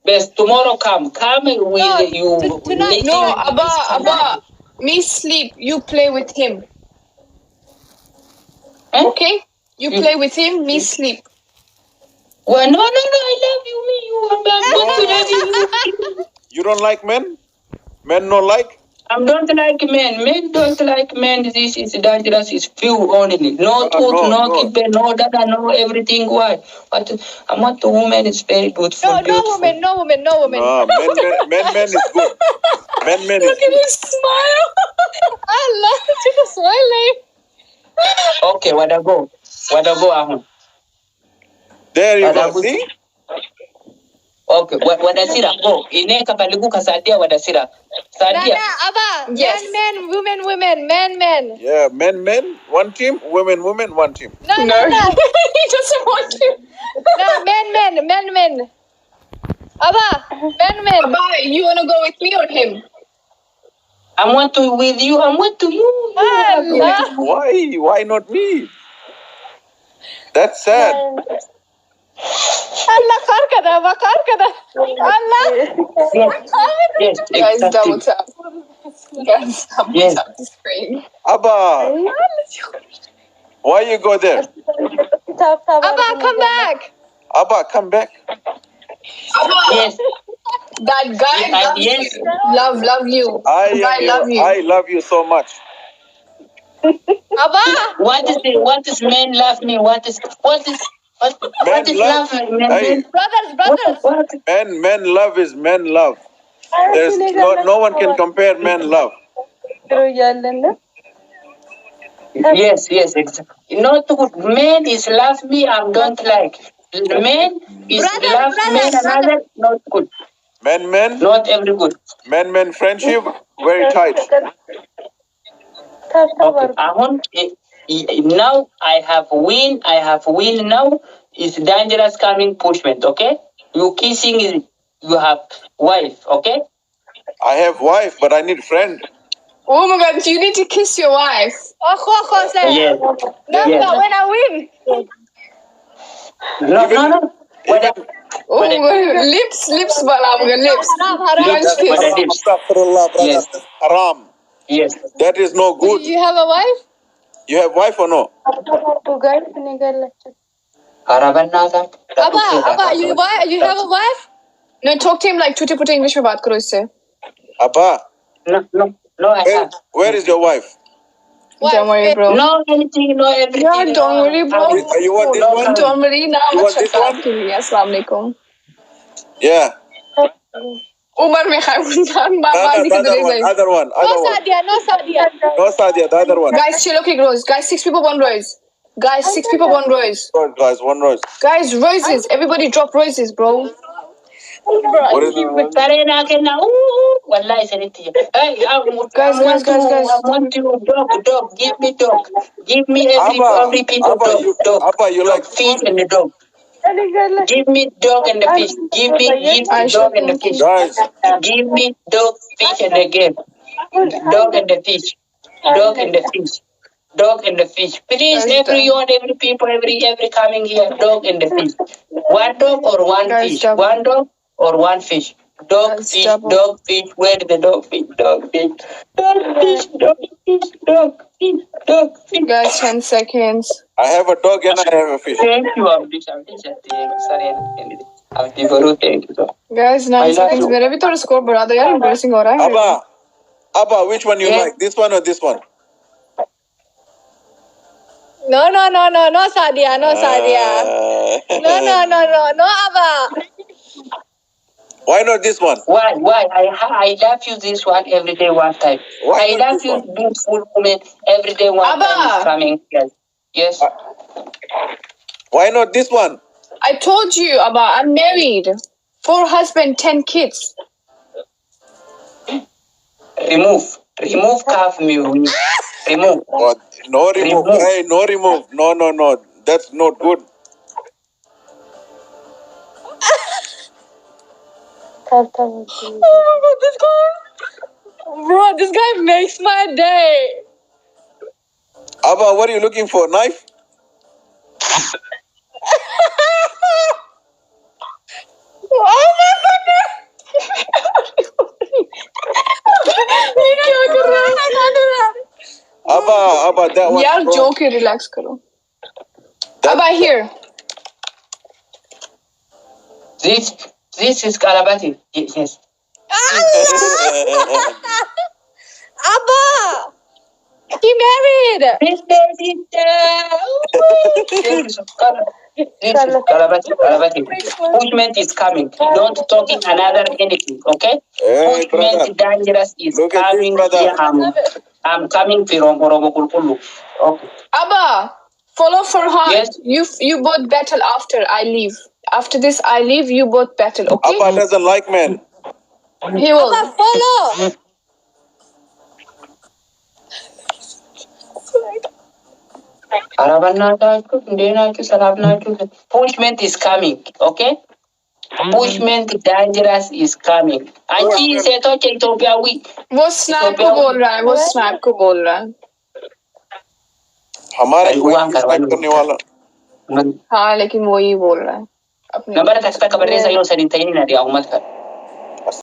Best tomorrow come will you tonight. No, Abba, me sleep. You play with him. Eh? Okay? You play with him, me sleep. Well, no, I love you, me, you. I'm going to love you. You don't like men? Men no like? I don't like men. Men don't like men. This is dangerous. It's few only. No truth, no keeper, no data, no everything. Why? But I want the woman is very beautiful. No woman. No, men is good. Men is Look at his smile. I love the smile. Okay, what I go, Ahun. There you go. See? Okay, what I see that go. Ineka paligu kasadia what I see that. Sadia. Abba. Yes. Men, women, men. Yeah, men, one team, women, one team. No. He doesn't want to. No, men. Abba, men. Abba, you wanna go with me or him? I want to with you. I want to you. Why not me? That's sad. Allah kar kada. Allah. Yes, guys, double tap. Guys, double tap the screen. Abba, why you go there? Abba, come back. Abba, come back. Abba. Yes. That guy loves you. Love you. I love you so much. Abba. What is men love me? What is love me? Men? Brothers. Men love is men love. There's no one can compare men love. Yes, exactly. Not good. Men is love me, I don't like. Men is love men another, not good. Men. Not every good. Men friendship, very tight. Okay, now I have win now. It's dangerous coming pushment, okay? You kissing is you have wife, okay? I have wife, but I need friend. Oh my God, you need to kiss your wife. Yes. No, when I win. No. Lips, Balamuga, lips. Astaghfirullah, brother. Yes. Haram. Yes. That is no good. You have a wife? You have wife or no? Abba, you have a wife? No, talk to him like Tutti Putti English mein baat karo isse. Abba. No, I have. Where is your wife? Don't worry, bro. No, anything, no everything. Yeah, don't worry, bro. You want this one? Don't worry, now you want this one? Assalamu alaikum. Yeah. Umar mein khair Other one. No, Sadia. No, Sadia, the other one. Guys, chill, okay, girls. Guys, 6 people, 1 rose. Guys, 6 people, 1 rose. Guys, 1 rose. Guys, roses. Everybody drop roses, bro. What is it? Guys. I want you, dog. Give me dog. Give me every piece of dog. Abba, you like fish and the dog. Give me dog and the fish. Give me dog and the fish. Guys. Give me dog, fish and the game. Dog and the fish. Dog and the fish. Dog and the fish. Please, everyone, every people, every coming here. Dog and the fish. 1 dog or 1 fish. 1 dog or 1 fish. Dog, fish, dog, fish. Where is the dog, fish, dog, fish? Dog, fish, dog, fish, dog, fish, dog, fish. Guys, 10 seconds. I have a dog and I have a fish. Thank you, Abdi. Sorry, Abdi Baru, thank you. Guys, 9 seconds. मेरा भी थोड़ा score बढ़ा दो यार. Embarrassing हो रहा है. Abba, which one you like? This one or this one? No, Sadia. No, Abba. Why not this one? Why? I love you this one every day, one time. Why I love you, beautiful woman, every day, one time is coming. Yes. Why not this one? I told you, Abba, I'm married. 4 husbands, 10 kids. Remove calf me. Remove. Oh, no remove. Hey, no remove. No. That's not good. Oh my God, this guy. Bro, this guy makes my day. Abba, what are you looking for? Knife? Oh my goodness. Abba, that was यार wrong. जो के relax करो. Abba here. This is Kalabati. Yes. Abba! He married. This is Kalabati. Kalabati. Pushment is coming. Don't talk in another anything, okay? Hey, brother. Pushment dangerous is Look at this, coming brother. here. I'm coming from Orobo. Okay. Abba, follow Farhan. Yes. You both battle after I leave. After this I leave, you both battle, okay? Abba doesn't like men. He will. Abba, follow! Pushment is coming, okay? Pushment dangerous is coming. Anchi से तो Ethiopia weak. वो snap को बोल रहा है, वो snap को बोल रहा है. हमारे कोई स्नैप करने वाला. हाँ लेकिन वो ही बोल रहा है. अपने नंबर तक खबर नहीं सही हो सही नहीं ना दिया उम्मत का.